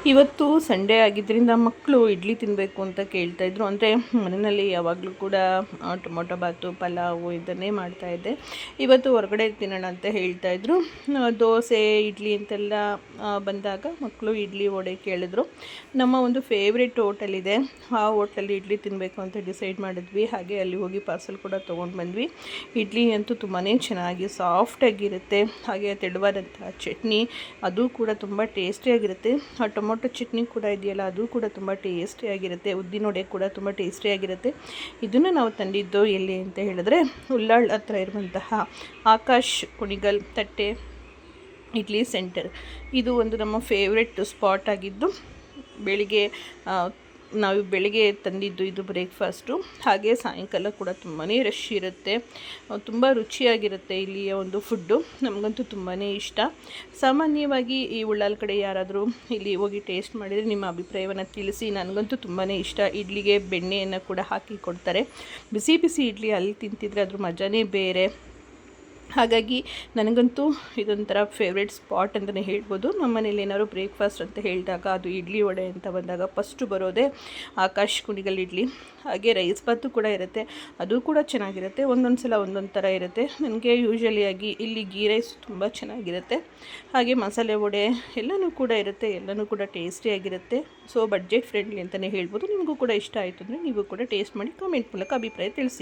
ಇವತ್ತು ಸಂಡೇ ಆಗಿದ್ದರಿಂದ ಮಕ್ಕಳು ಇಡ್ಲಿ ತಿನ್ನಬೇಕು ಅಂತ ಕೇಳ್ತಾಯಿದ್ರು. ಅಂದರೆ ಮನೆಯಲ್ಲಿ ಯಾವಾಗಲೂ ಕೂಡ ಟೊಮೊಟೊ ಬಾತು ಪಲಾವು ಇದನ್ನೇ ಮಾಡ್ತಾಯಿದ್ದೆ. ಇವತ್ತು ಹೊರಗಡೆ ತಿನ್ನೋಣ ಅಂತ ಹೇಳ್ತಾಯಿದ್ರು. ದೋಸೆ ಇಡ್ಲಿ ಅಂತೆಲ್ಲ ಬಂದಾಗ ಮಕ್ಕಳು ಇಡ್ಲಿ ವಡೆ ಕೇಳಿದ್ರು. ನಮ್ಮ ಒಂದು ಫೇವ್ರೆಟ್ ಹೋಟೆಲ್ ಇದೆ, ಆ ಹೋಟ್ಲಲ್ಲಿ ಇಡ್ಲಿ ತಿನ್ನಬೇಕು ಅಂತ ಡಿಸೈಡ್ ಮಾಡಿದ್ವಿ. ಹಾಗೆ ಅಲ್ಲಿ ಹೋಗಿ ಪಾರ್ಸಲ್ ಕೂಡ ತೊಗೊಂಡು ಬಂದ್ವಿ. ಇಡ್ಲಿ ಅಂತೂ ತುಂಬಾ ಚೆನ್ನಾಗಿ ಸಾಫ್ಟಾಗಿರುತ್ತೆ. ಹಾಗೆ ತೆಳುವಾದಂಥ ಚಟ್ನಿ ಅದು ಕೂಡ ತುಂಬ ಟೇಸ್ಟಿಯಾಗಿರುತ್ತೆ. ಆ ಟೊಮೊಟೊ ಚಟ್ನಿ ಕೂಡ ಇದೆಯಲ್ಲ, ಅದು ಕೂಡ ತುಂಬ ಟೇಸ್ಟಿಯಾಗಿರುತ್ತೆ. ಉದ್ದಿನ ವಡೆ ಕೂಡ ತುಂಬ ಟೇಸ್ಟಿಯಾಗಿರುತ್ತೆ. ಇದನ್ನು ನಾವು ತಂದಿದ್ದು ಎಲ್ಲಿ ಅಂತ ಹೇಳಿದ್ರೆ, ಉಳ್ಳಾಳ್ ಹತ್ರ ಇರುವಂತಹ ಆಕಾಶ್ ಕುಣಿಗಲ್ ತಟ್ಟೆ ಇಡ್ಲಿ ಸೆಂಟರ್. ಇದು ಒಂದು ನಮ್ಮ ಫೇವ್ರೆಟ್ ಸ್ಪಾಟ್ ಆಗಿದ್ದು, ನಾವು ಬೆಳಿಗ್ಗೆ ತಂದಿದ್ದು ಇದು ಬ್ರೇಕ್ಫಾಸ್ಟು. ಹಾಗೆ ಸಾಯಂಕಾಲ ಕೂಡ ತುಂಬಾ ರಶ್ ಇರುತ್ತೆ, ತುಂಬ ರುಚಿಯಾಗಿರುತ್ತೆ ಇಲ್ಲಿಯ ಒಂದು ಫುಡ್ಡು. ನಮಗಂತೂ ತುಂಬಾ ಇಷ್ಟ. ಸಾಮಾನ್ಯವಾಗಿ ಈ ಉಳ್ಳಾಲ್ ಕಡೆ ಯಾರಾದರೂ ಇಲ್ಲಿ ಹೋಗಿ ಟೇಸ್ಟ್ ಮಾಡಿದರೆ ನಿಮ್ಮ ಅಭಿಪ್ರಾಯವನ್ನು ತಿಳಿಸಿ. ನನಗಂತೂ ತುಂಬಾ ಇಷ್ಟ. ಇಡ್ಲಿಗೆ ಬೆಣ್ಣೆಯನ್ನು ಕೂಡ ಹಾಕಿ ಕೊಡ್ತಾರೆ. ಬಿಸಿ ಬಿಸಿ ಇಡ್ಲಿ ಅಲ್ಲಿ ತಿಂತಿದ್ರೆ ಅದ್ರ ಮಜಾನೇ ಬೇರೆ. ಹಾಗಾಗಿ ನನಗಂತೂ ಇದೊಂಥರ ಫೇವ್ರೆಟ್ ಸ್ಪಾಟ್ ಅಂತಲೇ ಹೇಳ್ಬೋದು. ನಮ್ಮ ಮನೇಲಿ ಏನಾದ್ರು ಬ್ರೇಕ್ಫಾಸ್ಟ್ ಅಂತ ಹೇಳಿದಾಗ, ಅದು ಇಡ್ಲಿ ವಡೆ ಅಂತ ಬಂದಾಗ ಫಸ್ಟು ಬರೋದೇ ಆಕಾಶ್ ಕುಣಿಗಲ್ ಇಡ್ಲಿ. ಹಾಗೆ ರೈಸ್ ಬಾತು ಕೂಡ ಇರುತ್ತೆ, ಅದು ಕೂಡ ಚೆನ್ನಾಗಿರುತ್ತೆ. ಒಂದೊಂದು ಸಲ ಒಂದೊಂದು ಥರ ಇರುತ್ತೆ. ನನಗೆ ಯೂಶ್ವಲಿಯಾಗಿ ಇಲ್ಲಿ ಗೀ ರೈಸ್ ತುಂಬ ಚೆನ್ನಾಗಿರುತ್ತೆ. ಹಾಗೆ ಮಸಾಲೆ ವಡೆ ಎಲ್ಲನೂ ಕೂಡ ಇರುತ್ತೆ, ಎಲ್ಲನೂ ಕೂಡ ಟೇಸ್ಟಿಯಾಗಿರುತ್ತೆ. ಸೊ ಬಡ್ಜೆಟ್ ಫ್ರೆಂಡ್ಲಿ ಅಂತಲೇ ಹೇಳ್ಬೋದು. ನಿಮಗೂ ಕೂಡ ಇಷ್ಟ ಆಯಿತು ಅಂದರೆ ನೀವು ಕೂಡ ಟೇಸ್ಟ್ ಮಾಡಿ ಕಾಮೆಂಟ್ ಮೂಲಕ ಅಭಿಪ್ರಾಯ ತಿಳಿಸಿ.